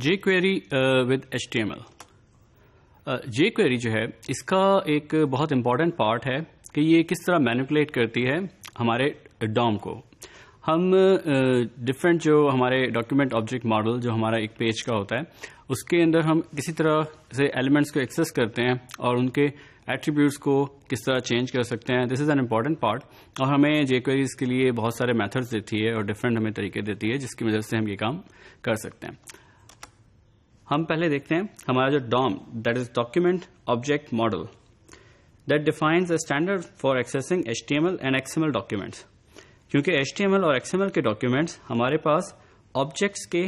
jQuery with HTML. jQuery جو ہے اس کا ایک بہت امپورٹنٹ پارٹ ہے کہ یہ کس طرح مینیپولیٹ کرتی ہے ہمارے ڈوم کو. ہم ڈفرینٹ جو ہمارے ڈاکیومنٹ آبجیکٹ ماڈل جو ہمارا ایک پیج کا ہوتا ہے اس کے اندر ہم کسی طرح سے ایلیمنٹس کو ایکسیس کرتے ہیں اور ان کے ایٹریبیوٹس کو کس طرح چینج کر سکتے ہیں. This is an important part اور ہمیں jQuery اس کے لیے بہت سارے میتھڈز دیتی ہے اور ڈفرینٹ ہمیں طریقے دیتی ہے جس کی وجہ سے ہم یہ کام کر سکتے ہیں. ہم پہلے دیکھتے ہیں ہمارا جو DOM that is document object model that defines a standard for accessing HTML and XML documents. کیونکہ HTML اور XML کے ڈاکیومنٹس ہمارے پاس آبجیکٹس کے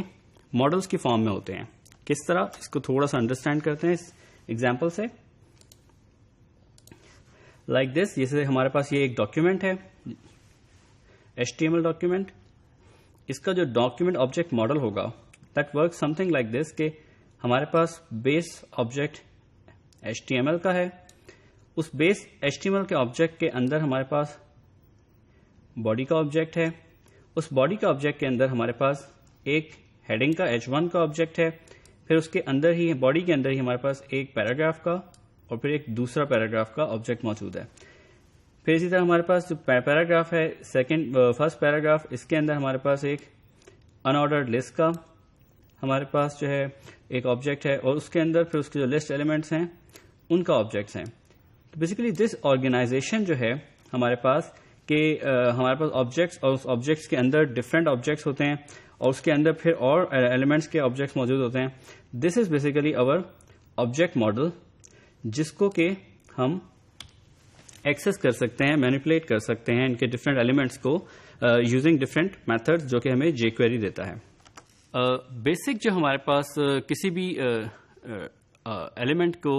ماڈلس کی فارم میں ہوتے ہیں. کس طرح اس کو تھوڑا سا انڈرسٹینڈ کرتے ہیں اس ایگزامپل سے. لائک دس, جیسے ہمارے پاس یہ ایک ڈاکیومنٹ ہے HTML ڈاکیومنٹ. اس کا جو ڈاکیومنٹ آبجیکٹ ماڈل ہوگا that work some thing like this کہ ہمارے پاس بیس آبجیکٹ HTML کا ہے. اس بیس HTML کے آبجیکٹ کے اندر ہمارے پاس باڈی کا آبجیکٹ ہے. اس باڈی کا آبجیکٹ کے اندر ہمارے پاس ایک ہیڈنگ کا H1 کا آبجیکٹ ہے. پھر اس کے اندر ہی باڈی کے اندر ہی ہمارے پاس ایک پیراگراف کا اور پھر ایک دوسرا پیراگراف کا آبجیکٹ موجود ہے. پھر اسی طرح ہمارے پاس جو پیراگراف ہے فرسٹ پیراگراف, اس کے اندر ہمارے پاس ایک ان آرڈرڈ لسٹ کا ہمارے پاس جو ہے ایک آبجیکٹ ہے اور اس کے اندر پھر اس کے جو لسٹ ایلیمنٹس ہیں ان کا آبجیکٹس ہیں. بیسیکلی دس آرگنائزیشن جو ہے ہمارے پاس کہ ہمارے پاس آبجیکٹس اور اس آبجیکٹس کے اندر ڈفرینٹ آبجیکٹس ہوتے ہیں اور اس کے اندر پھر اور ایلیمنٹس کے آبجیکٹس موجود ہوتے ہیں. This is basically our object model جس کو کہ ہم ایکسس کر سکتے ہیں, مینیپولیٹ کر سکتے ہیں ان کے ڈفرینٹ ایلیمنٹس کو یوزنگ ڈفرینٹ میتھڈ جو کہ ہمیں jQuery دیتا ہے. بیسک جو ہمارے پاس کسی بھی ایلیمنٹ کو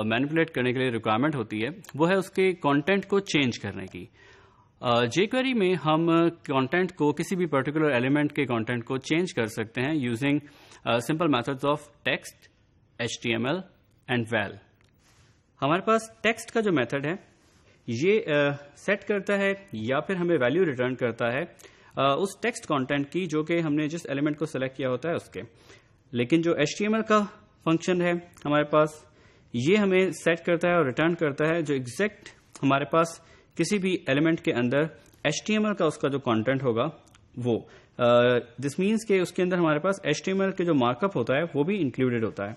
مینیپولیٹ کرنے کے لیے ریکوائرمنٹ ہوتی ہے وہ ہے اس کے کانٹینٹ کو چینج کرنے کی. jQuery میں ہم کانٹینٹ کو کسی بھی پرٹیکولر ایلیمنٹ کے کانٹینٹ کو چینج کر سکتے ہیں using simple methods of text, HTML and val. ہمارے پاس ٹیکسٹ کا جو میتھڈ ہے یہ سیٹ کرتا ہے یا پھر ہمیں ویلیو ریٹرن کرتا ہے اس ٹیکسٹ کانٹینٹ کی جو کہ ہم نے جس ایلیمنٹ کو سلیکٹ کیا ہوتا ہے اس کے. لیکن جو HTML کا فنکشن ہے ہمارے پاس یہ ہمیں سیٹ کرتا ہے اور ریٹرن کرتا ہے جو ایگزیکٹ ہمارے پاس کسی بھی ایلیمنٹ کے اندر HTML کا اس کا جو کانٹینٹ ہوگا وہ. دس مینس کہ اس کے اندر ہمارے پاس HTML کے جو مارک اپ ہوتا ہے وہ بھی انکلوڈیڈ ہوتا ہے.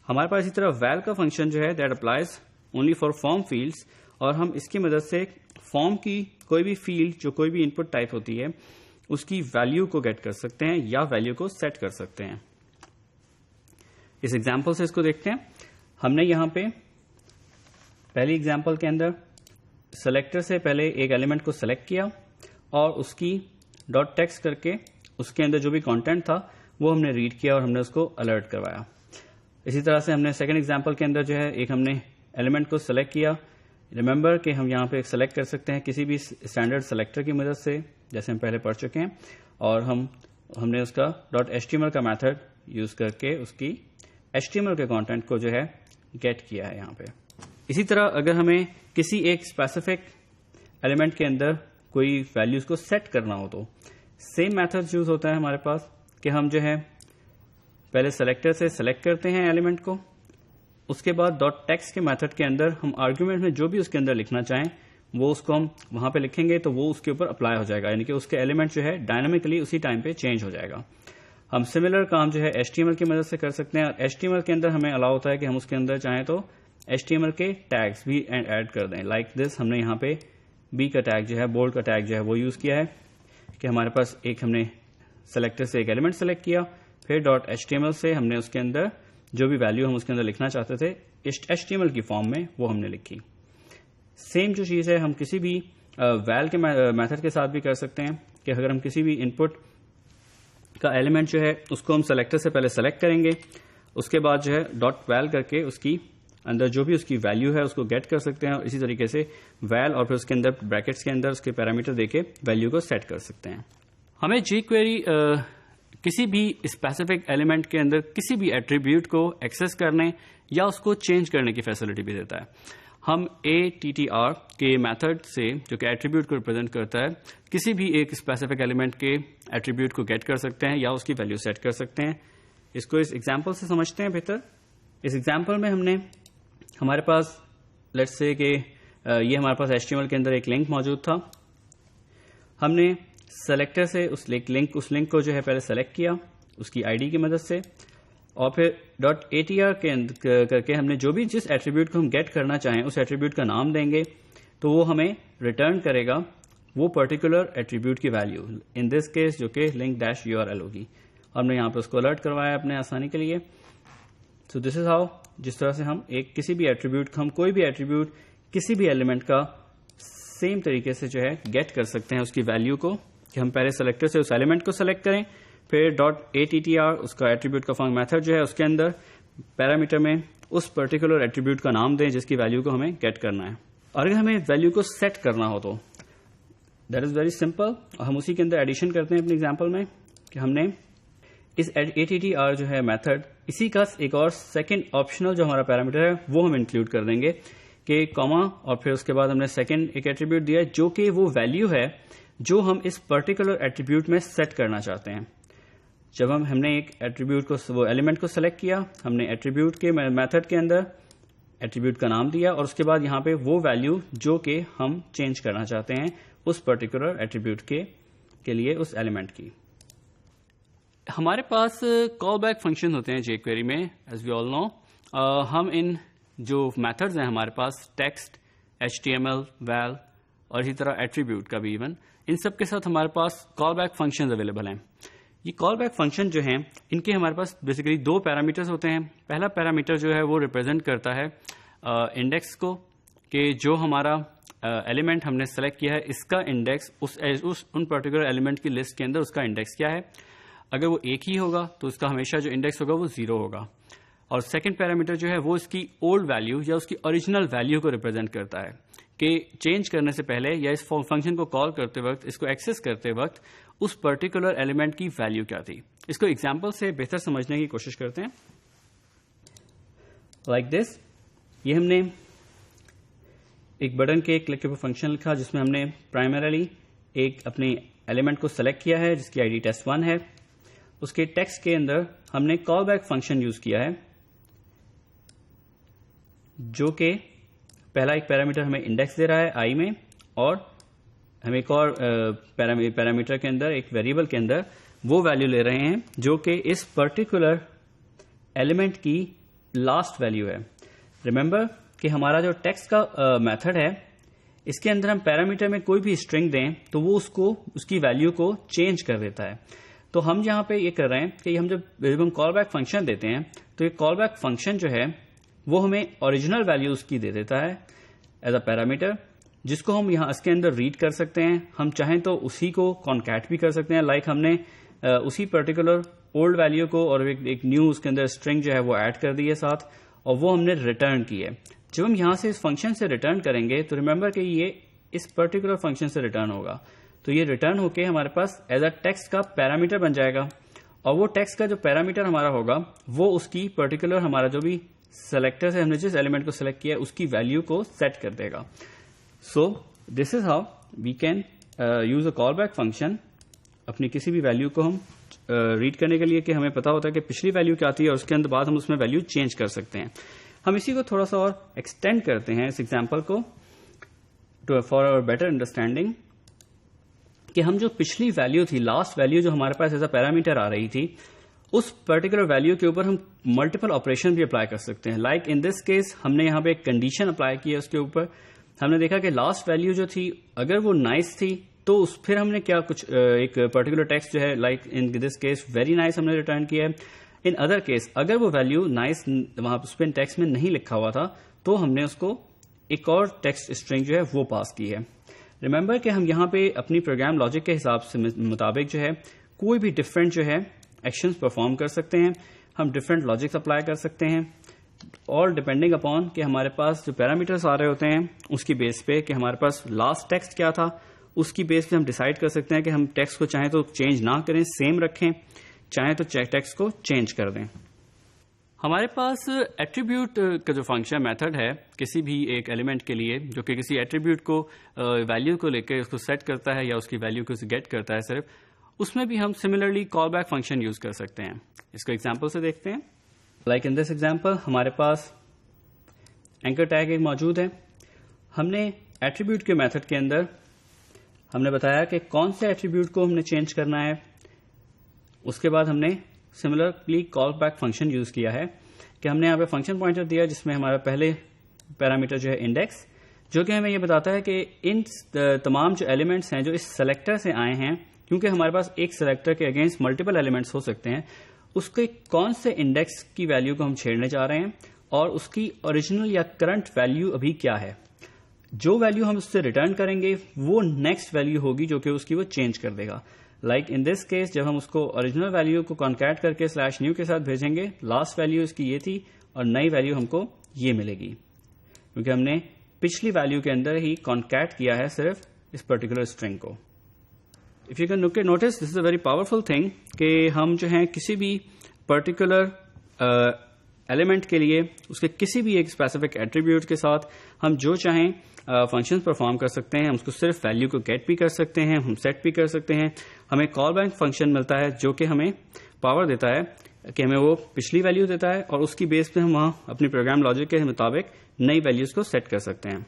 ہمارے پاس اسی طرح ویل کا فنکشن جو ہے that applies only for firm fields, اور ہم اس کی مدد سے فارم کی کوئی بھی فیلڈ جو کوئی بھی ان پٹ ٹائپ ہوتی ہے اس کی ویلیو کو گیٹ کر سکتے ہیں یا ویلیو کو سیٹ کر سکتے ہیں. اس ایگزامپل سے اس کو دیکھتے ہیں. ہم نے یہاں پہ پہلی ایگزامپل کے اندر سلیکٹر سے پہلے ایک ایلیمنٹ کو سلیکٹ کیا اور اس کی ڈاٹ ٹیکسٹ کر کے اس کے اندر جو بھی کانٹینٹ تھا وہ ہم نے ریڈ کیا اور ہم نے اس کو الرٹ کروایا. اسی طرح سے ہم نے سیکنڈ ایگزامپل کے اندر جو ہے ایک ہم نے ایلیمنٹ کو سلیکٹ کیا. ریمبر کہ ہم یہاں پہ ایک سلیکٹ کر سکتے ہیں کسی بھی اسٹینڈرڈ سلیکٹر کی مدد سے جیسے ہم پہلے پڑھ چکے ہیں, اور ہم نے اس کا ڈاٹ HTML کا میتھڈ یوز کر کے اس کی HTML کے کانٹینٹ کو جو ہے گیٹ کیا ہے یہاں پہ. اسی طرح اگر ہمیں کسی ایک اسپیسیفک ایلیمنٹ کے اندر کوئی ویلیوز کو سیٹ کرنا ہو تو سیم میتھڈ یوز ہوتا ہے ہمارے پاس کہ ہم جو ہے پہلے سلیکٹر سے سلیکٹ کرتے ہیں ایلیمنٹ کو, اس کے بعد ڈاٹ ٹیکسٹ کے میتھڈ کے اندر ہم آرگیومنٹ میں جو بھی اس کے اندر لکھنا چاہیں وہ اس کو ہم وہاں پہ لکھیں گے تو وہ اس کے اوپر اپلائی ہو جائے گا, یعنی کہ اس کے ایلیمنٹ جو ہے ڈائنامکلی اسی ٹائم پہ چینج ہو جائے گا. ہم سملر کام جو ہے HTML کی مدد سے کر سکتے ہیں, اور HTML کے اندر ہمیں الاؤ ہوتا ہے کہ ہم اس کے اندر چاہیں تو HTML کے ٹیگس بھی ایڈ کر دیں. لائک دس ہم نے یہاں پہ B کا ٹیگ جو ہے, بولڈ کا ٹیگ جو ہے وہ یوز کیا ہے کہ ہمارے پاس ایک ہم نے سلیکٹر سے ایک ایلیمنٹ سلیکٹ کیا, پھر ڈاٹ HTML سے ہم نے اس کے اندر جو بھی ویلیو ہم اس کے اندر لکھنا چاہتے تھے HTML کی فارم میں وہ ہم نے لکھی. سیم جو چیز ہے ہم کسی بھی ویل کے میتھڈ کے ساتھ بھی کر سکتے ہیں کہ اگر ہم کسی بھی ان پٹ کا ایلیمنٹ جو ہے اس کو ہم سلیکٹر سے پہلے سلیکٹ کریں گے, اس کے بعد جو ہے ڈاٹ ویل کر کے اس کی اندر جو بھی اس کی ویلیو ہے اس کو گیٹ کر سکتے ہیں, اور اسی طریقے سے ویل اور پھر اس کے اندر بریکٹس کے اندر اس کے پیرامیٹر دے کے ویلیو کو سیٹ کر سکتے ہیں. ہمیں jQuery کسی بھی اسپیسیفک ایلیمنٹ کے اندر کسی بھی ایٹریبیوٹ کو ایکسس کرنے یا اس کو چینج کرنے کی فیسلٹی بھی دیتا ہے. ہم ATTR کے میتھڈ سے جو کہ ایٹریبیوٹ کو ریپرزینٹ کرتا ہے کسی بھی ایک اسپیسیفک ایلیمنٹ کے ایٹریبیوٹ کو گیٹ کر سکتے ہیں یا اس کی ویلیو سیٹ کر سکتے ہیں. اس کو اس ایگزامپل سے سمجھتے ہیں بہتر. اس ایگزامپل میں ہم نے ہمارے پاس لیٹس سے کہ یہ ہمارے پاس HTML کے اندر ایک لنک موجود تھا. ہم نے سلیکٹر سے اس لنک کو جو ہے پہلے سلیکٹ کیا اس کی ID کی مدد سے, اور پھر .atr کر کے ہم نے جو بھی جس ایٹریبیوٹ کو ہم گیٹ کرنا چاہیں اس ایٹریبیوٹ کا نام دیں گے تو وہ ہمیں ریٹرن کرے گا وہ پرٹیکولر ایٹریبیوٹ کی ویلیو, ان دس کیس جو کہ لنک ڈیش URL ہوگی. ہم نے یہاں پہ اس کو الرٹ کروایا اپنے آسانی کے لیے. سو دس از ہاؤ, جس طرح سے ہم کسی بھی ایٹریبیوٹ کوئی بھی ایٹریبیوٹ کسی بھی ایلیمنٹ کا سیم طریقے سے جو ہے گیٹ کر سکتے ہیں اس کی ویلیو کو, کہ ہم پہلے سلیکٹر سے اس ایلیمنٹ کو سلیکٹ کریں, پھر .attr اس کا ایٹریبیوٹ کا فنکشن میتھڈ جو ہے اس کے اندر پیرامیٹر میں اس پرٹیکولر ایٹریبیوٹ کا نام دیں جس کی ویلیو کو ہمیں گیٹ کرنا ہے. اور اگر ہمیں ویلیو کو سیٹ کرنا ہو تو دیٹ از ویری سمپل, ہم اسی کے اندر ایڈیشن کرتے ہیں اپنے ایگزامپل میں کہ ہم نے اس attr جو ہے میتھڈ, اسی کا ایک اور سیکنڈ آپشنل جو ہمارا پیرامیٹر ہے وہ ہم انکلوڈ کر دیں گے کہ کاما, اور پھر اس کے بعد ہم نے سیکنڈ ایک ایٹریبیوٹ دیا جو کہ وہ ویلیو ہے جو ہم اس پرٹیکولر ایٹریبیوٹ میں سیٹ کرنا چاہتے ہیں. جب ہم نے ایک ایٹریبیوٹ کو وہ ایلیمنٹ کو سلیکٹ کیا, ہم نے ایٹریبیوٹ کے میتھڈ کے اندر ایٹریبیوٹ کا نام دیا اور اس کے بعد یہاں پہ وہ ویلیو جو کہ ہم چینج کرنا چاہتے ہیں اس پرٹیکولر ایٹریبیوٹ کے لیے اس ایلیمنٹ کی. ہمارے پاس کال بیک فنکشن ہوتے ہیں jQuery میں, ایز وی آل نو. ہم ان جو میتھڈز ہیں ہمارے پاس ٹیکسٹ, HTML, val اور اسی طرح ایٹریبیوٹ کا بھی ایون, ان سب کے ساتھ ہمارے پاس کال بیک فنکشنز اویلیبل ہیں. یہ کال بیک فنکشن جو ہیں ان کے ہمارے پاس بیسیکلی دو پیرامیٹرز ہوتے ہیں. پہلا پیرامیٹر جو ہے وہ ریپرزینٹ کرتا ہے انڈیکس کو, کہ جو ہمارا ایلیمنٹ ہم نے سلیکٹ کیا ہے اس کا انڈیکس ان پرٹیکولر ایلیمنٹ کی لسٹ کے اندر اس کا انڈیکس کیا ہے. اگر وہ ایک ہی ہوگا تو اس کا ہمیشہ جو انڈیکس ہوگا وہ 0 ہوگا. اور سیکنڈ پیرامیٹر جو ہے وہ اس کی اولڈ ویلیو یا اس کی اوریجنل ویلیو کو ریپرزینٹ کرتا ہے کہ چینج کرنے سے پہلے یا اس فنکشن کو کال کرتے وقت, اس کو ایکسس کرتے وقت اس پرٹیکولر ایلیمنٹ کی ویلیو کیا تھی. اس کو ایگزامپل سے بہتر سمجھنے کی کوشش کرتے ہیں. لائک دس, یہ ہم نے ایک بٹن کے کلک کے اوپر فنکشن لکھا جس میں ہم نے پرائمریلی ایک اپنے ایلیمنٹ کو سلیکٹ کیا ہے جس کی ID test1 ہے. اس کے ٹیکسٹ کے اندر ہم نے کال بیک فنکشن یوز کیا ہے جو کہ پہلا ایک پیرامیٹر ہمیں انڈیکس دے رہا ہے I میں, اور ہم ایک اور پیرامیٹر کے اندر ایک ویریبل کے اندر وہ ویلیو لے رہے ہیں جو کہ اس پرٹیکولر ایلیمنٹ کی لاسٹ ویلیو ہے. ریمبر کہ ہمارا جو ٹیکسٹ کا میتھڈ ہے اس کے اندر ہم پیرامیٹر میں کوئی بھی اسٹرنگ دیں تو وہ اس کی ویلیو کو چینج کر دیتا ہے. تو ہم یہاں پہ یہ کر رہے ہیں کہ جب ہم کال بیک فنکشن دیتے ہیں تو یہ کال بیک فنکشن جو ہے وہ ہمیں اوریجنل ویلیو اس کی دے دیتا ہے ایز اے پیرامیٹر, جس کو ہم یہاں اس کے اندر ریڈ کر سکتے ہیں. ہم چاہیں تو اسی کو کانکیٹ بھی کر سکتے ہیں, لائک ہم نے اسی پرٹیکولر اولڈ ویلیو کو اور ایک نیو اس کے اندر اسٹرنگ جو ہے وہ ایڈ کر دی ہے ساتھ, اور وہ ہم نے ریٹرن کی ہے. جب ہم یہاں سے اس فنکشن سے ریٹرن کریں گے تو ریمبر کہ یہ اس پرٹیکولر فنکشن سے ریٹرن ہوگا, تو یہ ریٹرن ہو کے ہمارے پاس ایز اے ٹیکسٹ کا پیرامیٹر بن جائے گا, اور وہ ٹیکسٹ کا جو پیرامیٹر ہمارا ہوگا وہ اس کی پرٹیکولر ہمارا جو بھی سلیکٹر سے ہم نے جس ایلیمنٹ کو سلیکٹ کیا ہے اس کی ویلیو کو سیٹ کر دے گا. So this is how we can use a callback function. اپنی کسی بھی ویلیو کو ہم ریڈ کرنے کے لیے کہ ہمیں پتا ہوتا ہے کہ پچھلی ویلیو کیا آتی ہے اور اس کے اندر بعد ہم اس میں ویلیو چینج کر سکتے ہیں. ہم اسی کو تھوڑا سا اور ایکسٹینڈ کرتے ہیں اس ایگزامپل کو فار اور بیٹر انڈرسٹینڈنگ, کہ ہم جو پچھلی ویلیو تھی, لاسٹ ویلیو جو ہمارے پاس ایز اے پیرامیٹر آ رہی تھی, اس پرٹیکولر ویلیو کے اوپر ہم ملٹیپل آپریشن بھی اپلائی کر سکتے ہیں. لائک ان دس کیس ہم نے یہاں پہ ایک کنڈیشن اپلائی کی ہے اس کے اوپر. ہم نے دیکھا کہ لاسٹ ویلیو جو تھی اگر وہ نائس تھی تو پھر ہم نے کیا کچھ ایک پرٹیکولر ٹیکسٹ جو ہے like in this case very nice ہم نے ریٹرن کیا ہے. ان ادر کیس اگر وہ ویلیو نائس وہاں اسپن ٹیکسٹ میں نہیں لکھا ہوا تھا تو ہم نے اس کو ایک اور ٹیکسٹ اسٹرنگ جو ہے وہ پاس کی ہے. ریمبر کہ ہم یہاں پہ اپنی پروگرام لاجک کے حساب سے مطابق جو ہے کوئی بھی ڈفرینٹ جو ہے ایکشنز پرفارم کر سکتے ہیں. ہم ڈفرینٹ لاجکس اپلائی کر سکتے ہیں, اور ڈپینڈنگ اپون کہ ہمارے پاس جو پیرامیٹرس آ رہے ہوتے ہیں اس کی بیس پہ کہ ہمارے پاس لاسٹ ٹیکسٹ کیا تھا, اس کی بیس پہ ہم ڈیسائیڈ کر سکتے ہیں کہ ہم ٹیکسٹ کو چاہیں تو چینج نہ کریں, سیم رکھیں, چاہیں تو ٹیکسٹ کو چینج کر دیں. ہمارے پاس ایٹریبیوٹ کا جو فنکشن میتھڈ ہے کسی بھی ایک ایلیمنٹ کے لیے جو کہ کسی ایٹریبیوٹ کو ویلیو کو لے کے اس کو سیٹ کرتا ہے یا اس کی ویلیو کو گیٹ کرتا ہے صرف, اس میں بھی ہم similarly call back function use کر سکتے ہیں. اس کو ایگزامپل سے دیکھتے ہیں. لائک ان دس ایگزامپل ہمارے پاس اینکر ٹیگ ایک موجود ہے. ہم نے ایٹریبیوٹ کے میتھڈ کے اندر ہم نے بتایا کہ کون سے ایٹریبیوٹ کو ہم نے چینج کرنا ہے. اس کے بعد ہم نے similarly call back function use کیا ہے کہ ہم نے یہاں پہ فنکشن پوائنٹر دیا جس میں ہمارا پہلے پیرامیٹر جو ہے انڈیکس، جو کہ ہمیں یہ بتاتا ہے کہ ان تمام جو ایلیمنٹس ہیں جو اس سلیکٹر سے آئے ہیں، کیونکہ ہمارے پاس ایک سلیکٹر کے اگینسٹ ملٹیپل ایلیمنٹس ہو سکتے ہیں، اس کے کون سے انڈیکس کی ویلیو کو ہم چھیڑنے جا رہے ہیں اور اس کی اوریجنل یا کرنٹ ویلیو ابھی کیا ہے. جو ویلیو ہم اس سے ریٹرن کریں گے وہ نیکسٹ ویلیو ہوگی جو کہ اس کی وہ چینج کر دے گا. لائک ان دس کیس جب ہم اس کو اوریجنل ویلیو کو کانکیٹ کر کے /new کے ساتھ بھیجیں گے، لاسٹ ویلیو اس کی یہ تھی اور نئی ویلیو ہم کو یہ ملے گی، کیونکہ ہم نے پچھلی ویلیو کے اندر ہی کانکیٹ کیا ہے صرف اس پرٹیکولر اسٹرنگ کو. If you can notice this is a very powerful thing کہ ہم جو ہیں کسی بھی پرٹیکولر ایلیمنٹ کے لیے اس کے کسی بھی ایک اسپیسیفک ایٹریبیوٹ کے ساتھ ہم جو چاہیں فنکشن پرفارم کر سکتے ہیں. ہم اس کو صرف ویلیو کو گیٹ بھی کر سکتے ہیں، ہم سیٹ بھی کر سکتے ہیں. ہمیں کال بیک فنکشن ملتا ہے جو کہ ہمیں پاور دیتا ہے کہ ہمیں وہ پچھلی ویلیو دیتا ہے اور اس کی بیس پہ ہم وہاں اپنی پروگرام لاجک کے مطابق نئی ویلیوز کو سیٹ کر سکتے ہیں.